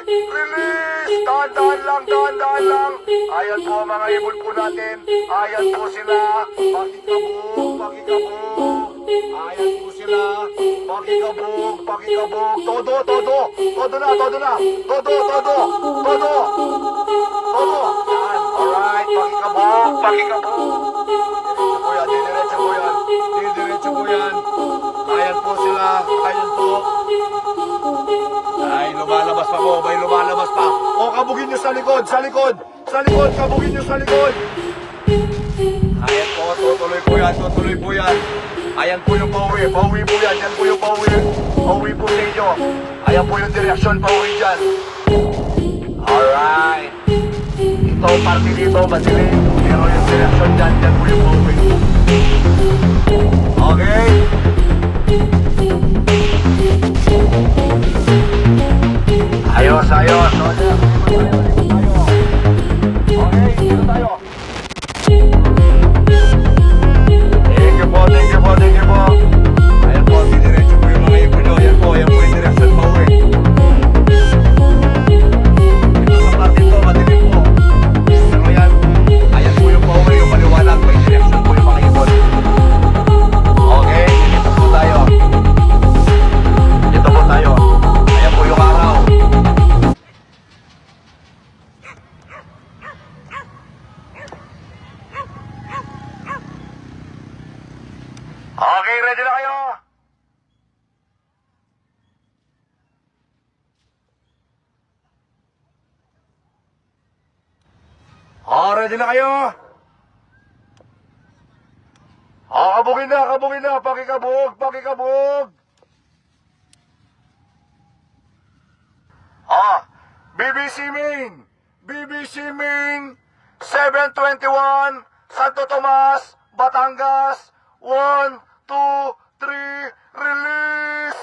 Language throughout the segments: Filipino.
Release! Dahan-dahan lang, dahan-dahan lang. Ayan po ang mga ibon po natin. Ayan po sila. Pakikabog, pakikabog. Ayan po sila. Pakikabog, pakikabog. Todo, todo. Todo na, todo na. Todo, todo. Todo. Todo. Yan. Alright, pakikabog, pakikabog. Didiretso po yan. Didiretso po yan. Ayan po sila. Ayan po. Ay, lumalabas pa po. May lumalabas pa. O, kabugin nyo sa likod. Sa likod. Sa likod. Kabugin nyo sa likod. Ayan po. Tutuloy po yan. Tutuloy po yan. Ayan po yung pauwi. Pauwi po yan. Yan po yung pauwi. Pauwi po sa inyo. Ayan po yung direksyon. Pauwi dyan. Alright. Ito, party dito. Madilim. Pero yung direksyon dyan. Yan po yung pauwi. Okay. Ayos, ayos. Okay, dito tayo. Thank you po, thank you po, thank you po. Ayan po, didiretso po yung mga ibon nyo. Ayan po yung direksyon pa uwi. Ito sa party to, madilim po. Pero yan, ayan po yung pa uwi, yung maliwanag. May direksyon po yung mga ibon. Okay, dito po tayo. Dito po tayo. Ayan po yung araw. Okay, ready na kayo? Ready na kayo? Kabugin na, kabugin na. Pakikabog, pakikabog. BBC Ming. BBC Ming. 721. Santo Tomas, Batangas. 1, 2, 3. Release!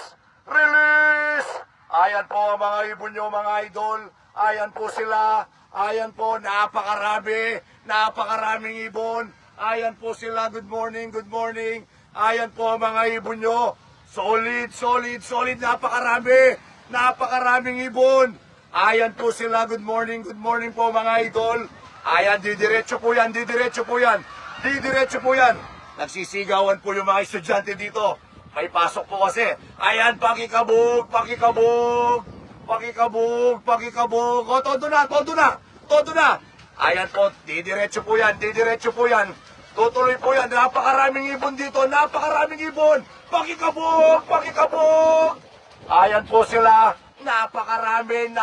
Release! Ayan po ang mga ibon nyo, mga idol. Ayan po sila. Ayan po, napakarami. Napakaraming ibon. Ayan po sila. Good morning, good morning. Ayan po ang mga ibon nyo. Solid, solid, solid. Napakarami. Napakaraming ibon. Ayan po sila. Good morning po mga idol. Ayan, didiretso po yan, didiretso po yan. Didiretso po yan. Nagsisigawan po yung mga estudyante dito. May pasok po kasi. Ayan, pakikabog, pakikabog. Pakikabog, pakikabog. O, todo na, todo na, todo na. Ayan po, didiretso po yan, didiretso po yan. Tutuloy po yan. Napakaraming ibon dito, napakaraming ibon. Pakikabog, pakikabog. Ayan po sila. Napakarami,